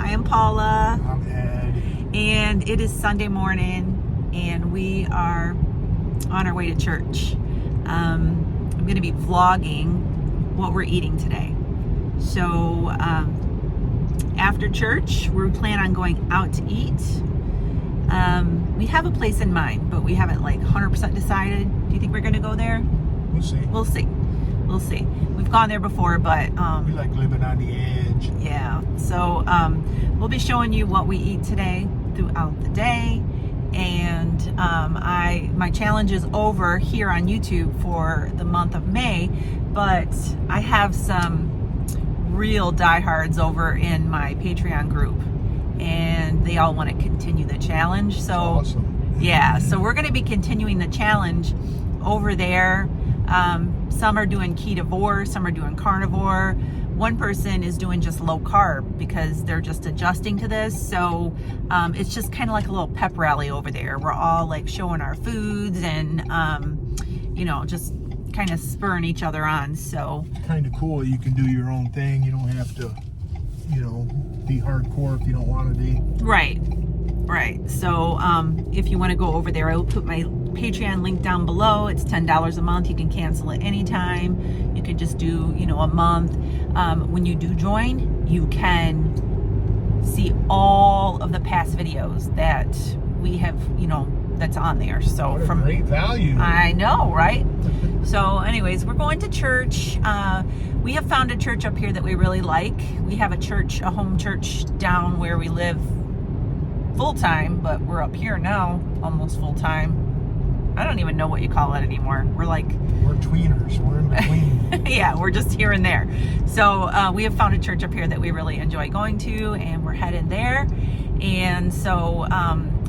I am Paula. I'm Ed. And it is Sunday morning, and we are on our way to church. I'm going to be vlogging what we're eating today. So after church, we plan on going out to eat. We have a place in mind, but we haven't like 100% decided. Do you think we're going to go there? We'll see. We'll see. We'll see. We've gone there before, but we like living on the edge. yeah. So we'll be showing you what we eat today throughout the day, and my challenge is over here on YouTube for the month of May, but I have some real diehards over in my Patreon group, and they all want to continue the challenge. So Awesome. yeah, so we're going to be continuing the challenge over there. Some are doing ketovore, some are doing carnivore. One person is doing just low carb because they're just adjusting to this. So it's just kind of like a little pep rally over there. We're all like showing our foods and, just kind of spurring each other on. So Kind of cool. You can do your own thing. You don't have to, be hardcore if you don't want to be. Right. So if you want to go over there, I will put my Patreon link down below. It's $10 a month. You can cancel it anytime. You can just do, a month. When you do join, you can see all of the past videos that we have, that's on there. So What a great value. I know, right? So anyways, we're going to church. We have found a church up here that we really like. We have a home church down where we live full-time, but we're up here now almost full-time. I don't even know what you call it anymore. We're tweeners. We're in between. yeah, we're just here and there. So we have found a church up here that we really enjoy going to, and we're headed there. And so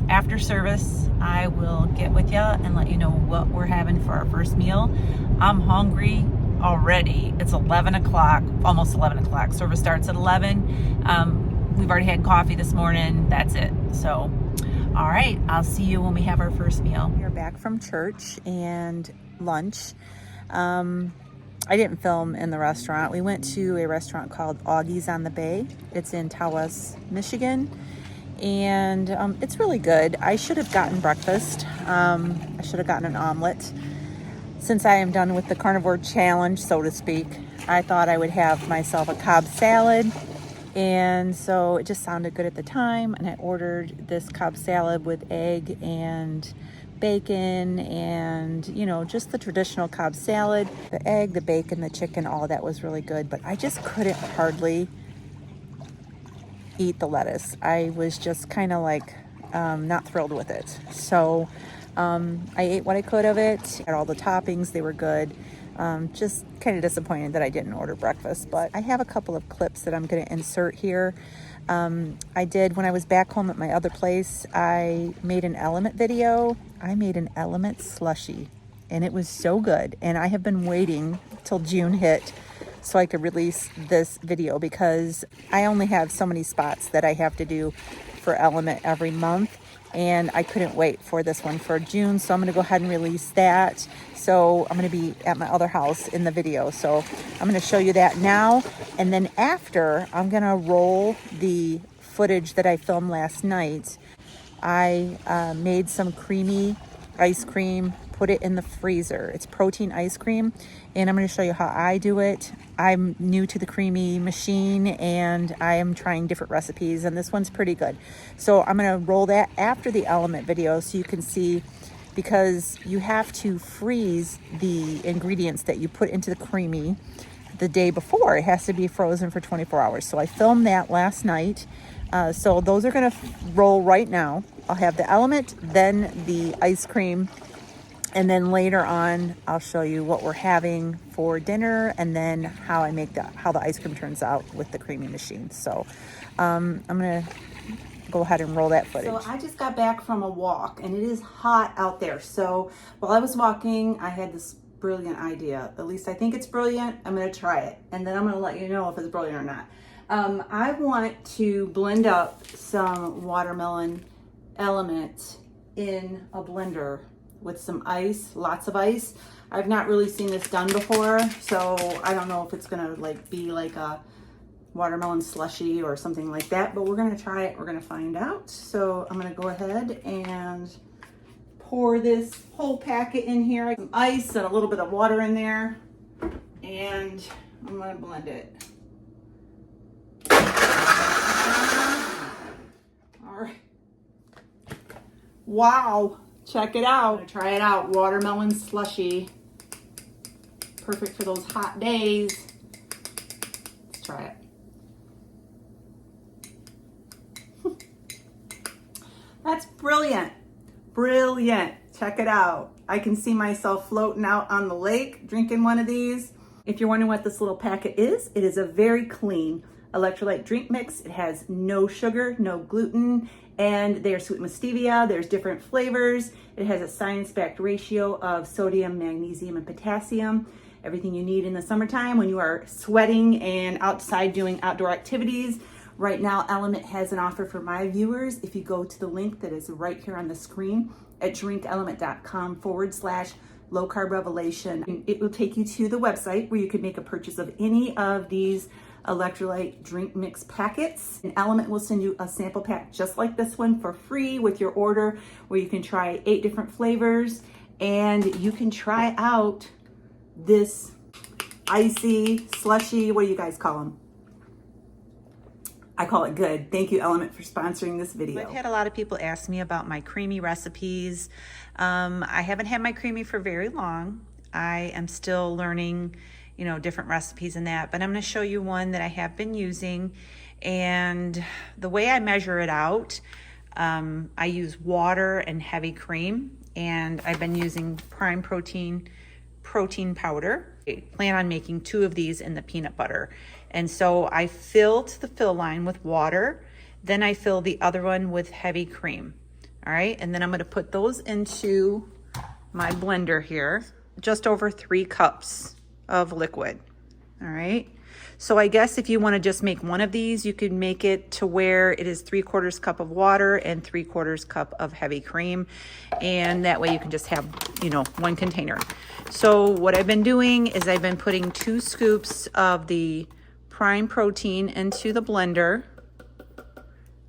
after service, I will get with you and let you know what we're having for our first meal. I'm hungry already. It's 11 o'clock, almost 11 o'clock. Service starts at 11. We've already had coffee this morning. That's it. So, all right. I'll see you when we have our first meal. We are back from church and lunch. I didn't film in the restaurant. We went to a restaurant called Augie's on the Bay. It's in Tawas, Michigan. And it's really good. I should have gotten breakfast. I should have gotten an omelet. Since I am done with the carnivore challenge, so to speak, I thought I would have myself a Cobb salad. And so it just sounded good at the time. And I ordered this Cobb salad with egg and bacon and, just the traditional Cobb salad. The egg, the bacon, the chicken, all of that was really good. But I just couldn't hardly eat the lettuce. I was just kind of like not thrilled with it. So I ate what I could of it. Had all the toppings, they were good. Just kind of disappointed that I didn't order breakfast, but I have a couple of clips that I'm going to insert here. I did, when I was back home at my other place, I made an LMNT video. I made an LMNT slushie, and it was so good. And I have been waiting till June hit so I could release this video because I only have so many spots that I have to do for LMNT every month. And I couldn't wait for this one for June, so I'm going to go ahead and release that. So I'm going to be at my other house in the video, so I'm going to show you that now. And then after, I'm going to roll the footage that I filmed last night. I made some creamy ice cream, put it in the freezer. It's protein ice cream, and I'm going to show you how I do it. I'm new to the creamy machine, and I am trying different recipes, and this one's pretty good. So I'm going to roll that after the LMNT video so you can see, because you have to freeze the ingredients that you put into the creamy the day before. It has to be frozen for 24 hours. So I filmed that last night. So those are going to roll right now. I'll have the LMNT, then the ice cream, and then later on I'll show you what we're having for dinner, and then how I make how the ice cream turns out with the creamy machine. So I'm gonna go ahead and roll that footage. So I just got back from a walk, and it is hot out there. So while I was walking, I had this brilliant idea. At least I think it's brilliant. I'm gonna try it, and then I'm gonna let you know if it's brilliant or not. I want to blend up some watermelon LMNT in a blender with some ice, lots of ice. I've not really seen this done before, so I don't know if it's gonna be like a watermelon slushy or something like that, but we're gonna try it. We're gonna find out. So I'm gonna go ahead and pour this whole packet in here. Some ice and a little bit of water in there, and I'm gonna blend it. All right. Wow, check it out. I'm gonna try it out. Watermelon slushy. Perfect for those hot days. Let's try it. That's brilliant. Brilliant. Check it out. I can see myself floating out on the lake drinking one of these. If you're wondering what this little packet is, it is a very clean electrolyte drink mix. It has no sugar, no gluten, and they are sweetened with stevia. There's different flavors. It has a science-backed ratio of sodium, magnesium, and potassium. Everything you need in the summertime when you are sweating and outside doing outdoor activities. Right now, LMNT has an offer for my viewers. If you go to the link that is right here on the screen at drinklmnt.com/low carb revelation, it will take you to the website where you can make a purchase of any of these electrolyte drink mix packets. And LMNT will send you a sample pack just like this one for free with your order, where you can try 8 different flavors and you can try out this icy, slushy, what do you guys call them? I call it good. Thank you, LMNT, for sponsoring this video. I've had a lot of people ask me about my creamy recipes. I haven't had my creamy for very long. I am still learning, you know, different recipes and that, but I'm going to show you one that I have been using. And the way I measure it out, I use water and heavy cream, and I've been using prime protein powder. I plan on making 2 of these in the peanut butter. And so I fill to the fill line with water, then I fill the other one with heavy cream. All right, and then I'm gonna put those into my blender here, just over 3 cups of liquid. All right, so I guess if you wanna just make one of these, you could make it to where it is 3/4 cup of water and 3/4 cup of heavy cream. And that way you can just have, you know, one container. So what I've been doing is I've been putting 2 scoops of the prime protein into the blender.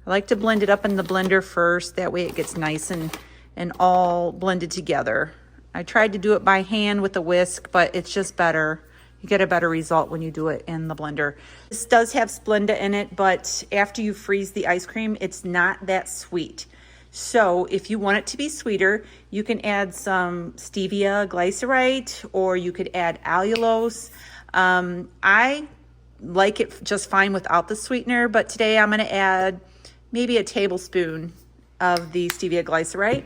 I like to blend it up in the blender first. That way it gets nice and all blended together. I tried to do it by hand with a whisk, but it's just better. You get a better result when you do it in the blender. This does have Splenda in it, but after you freeze the ice cream, it's not that sweet. So if you want it to be sweeter, you can add some stevia glycerite, or you could add allulose. I like it just fine without the sweetener, but today I'm gonna add maybe a tablespoon of the stevia glycerite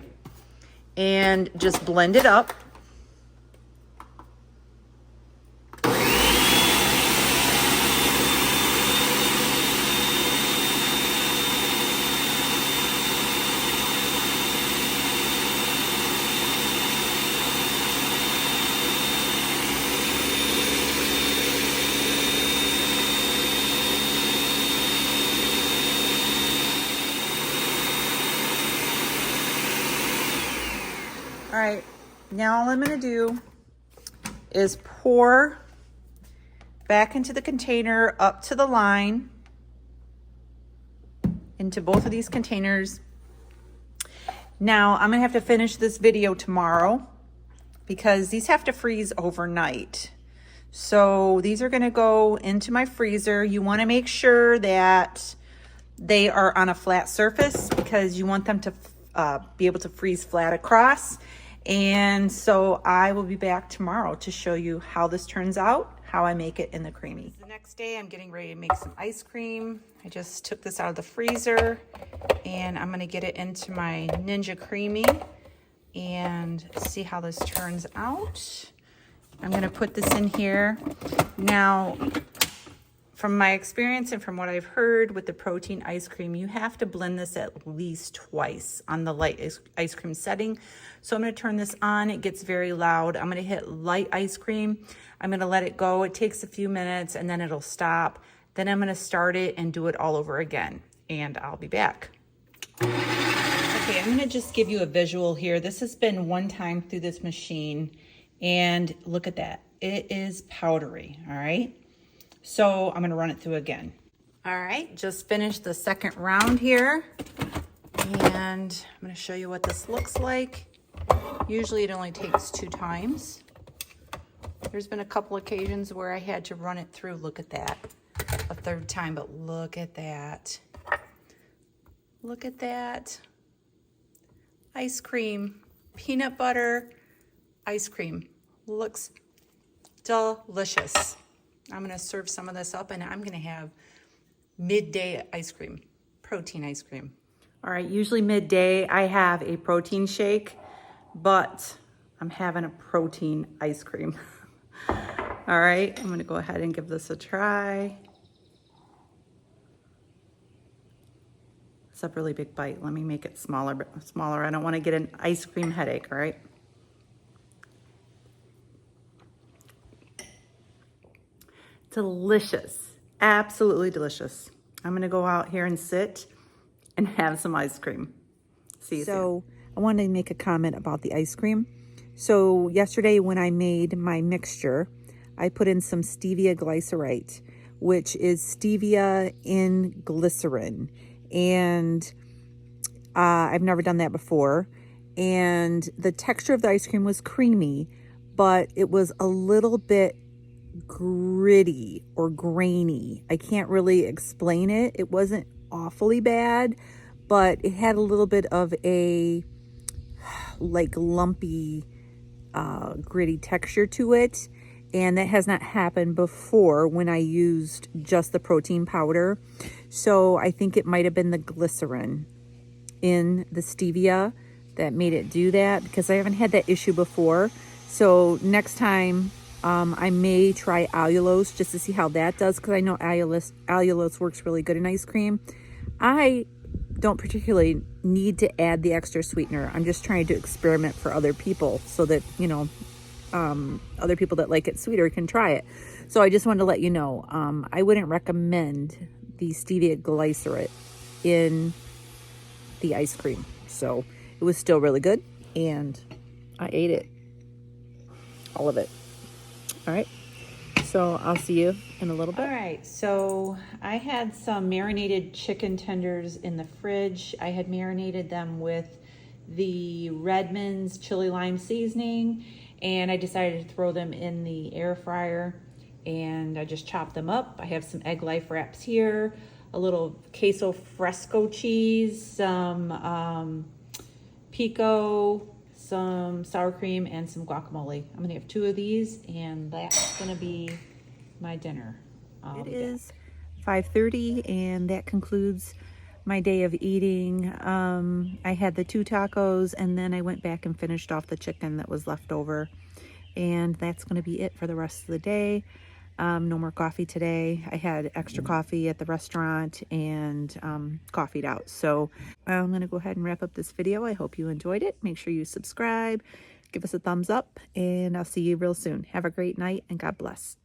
and just blend it up. All right, now all I'm gonna do is pour back into the container up to the line, into both of these containers. Now I'm gonna have to finish this video tomorrow because these have to freeze overnight. So these are gonna go into my freezer. You wanna make sure that they are on a flat surface because you want them to be able to freeze flat across. And so I will be back tomorrow to show you how this turns out, how I make it in the creamy. The next day I'm getting ready to make some ice cream. I just took this out of the freezer and I'm gonna get it into my Ninja Creamy and see how this turns out. I'm gonna put this in here. Now, from my experience and from what I've heard with the protein ice cream, you have to blend this at least twice on the light ice cream setting. So I'm gonna turn this on, it gets very loud. I'm gonna hit light ice cream. I'm gonna let it go. It takes a few minutes and then it'll stop. Then I'm gonna start it and do it all over again, and I'll be back. Okay, I'm gonna just give you a visual here. This has been one time through this machine, and look at that. It is powdery, all right? So I'm gonna run it through again. All right, just finished the second round here. And I'm gonna show you what this looks like. Usually it only takes 2 times. There's been a couple occasions where I had to run it through, look at that, a 3rd time, but look at that. Look at that. Ice cream, peanut butter, ice cream. Looks delicious. I'm gonna serve some of this up and I'm gonna have midday ice cream, protein ice cream. All right, usually midday I have a protein shake, but I'm having a protein ice cream. All right, I'm gonna go ahead and give this a try. It's a really big bite. Let me make it smaller. I don't wanna get an ice cream headache, all right? Delicious, absolutely delicious. I'm gonna go out here and sit and have some ice cream. See you soon. So I wanted to make a comment about the ice cream. So yesterday when I made my mixture, I put in some stevia glycerite, which is stevia in glycerin. And I've never done that before. And the texture of the ice cream was creamy, but it was a little bit gritty or grainy. I can't really explain it. It wasn't awfully bad, but it had a little bit of a like lumpy, gritty texture to it. And that has not happened before when I used just the protein powder. So I think it might have been the glycerin in the stevia that made it do that, because I haven't had that issue before. So next time, I may try allulose just to see how that does, because I know allulose works really good in ice cream. I don't particularly need to add the extra sweetener. I'm just trying to experiment for other people so that, you know, other people that like it sweeter can try it. So I just wanted to let you know, I wouldn't recommend the stevia glycerate in the ice cream. So it was still really good and I ate it, all of it. All right, so I'll see you in a little bit. All right, so I had some marinated chicken tenders in the fridge. I had marinated them with the Redmond's chili lime seasoning, and I decided to throw them in the air fryer, and I just chopped them up. I have some egg life wraps here, a little queso fresco cheese, some pico, some sour cream, and some guacamole. I'm gonna have 2 of these, and that's gonna be my dinner. It is 5:30, and that concludes my day of eating. I had the 2 tacos, and then I went back and finished off the chicken that was left over, and that's gonna be it for the rest of the day. No more coffee today. I had extra coffee at the restaurant and coffeeed out. So I'm going to go ahead and wrap up this video. I hope you enjoyed it. Make sure you subscribe, give us a thumbs up, and I'll see you real soon. Have a great night and God bless.